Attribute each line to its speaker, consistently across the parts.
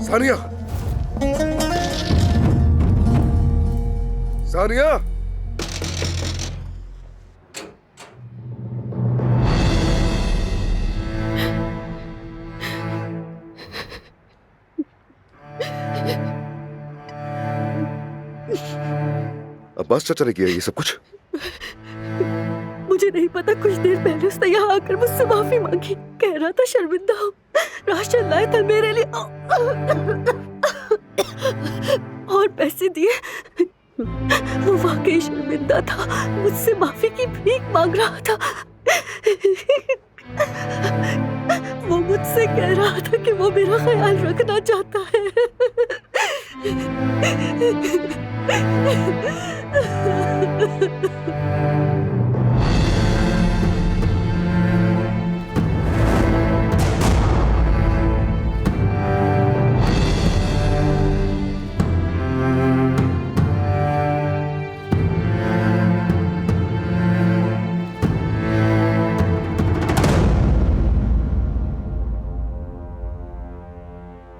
Speaker 1: सानिया, सानिया, अब्बास चाचा ने किया ये सब कुछ?
Speaker 2: मुझे नहीं पता। कुछ देर पहले उसने यहाँ आकर मुझसे माफी मांगी। कह रहा था शर्मिंदा हूँ, राशन लाया था मेरे लिए और पैसे दिए। वो वाकई शर्मिंदा था, मुझसे माफी की भीख मांग रहा था। वो मुझसे कह रहा था कि वो मेरा ख्याल रखना चाहता है।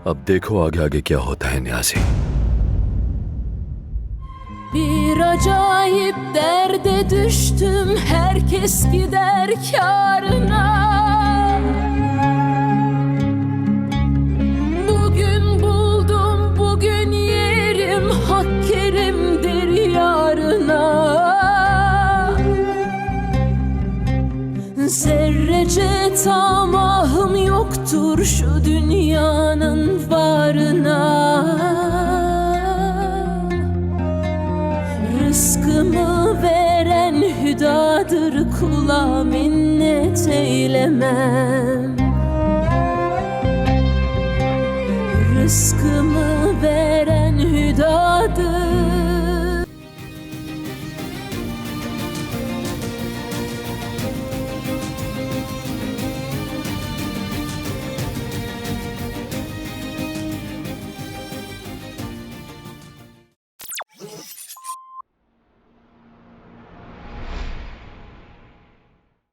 Speaker 3: अब देखो आगे आगे क्या होता है न्यासी।
Speaker 4: Bir acayip derde düştüm, herkes gider kârına. Bugün buldum, bugün yerim, hak kerimdir yarına. Zerrece tamahım yoktur şu dünyanın varına. Rızkımı veren hüdadır, kula minnet eylemem. Rızkımı veren hüdadır,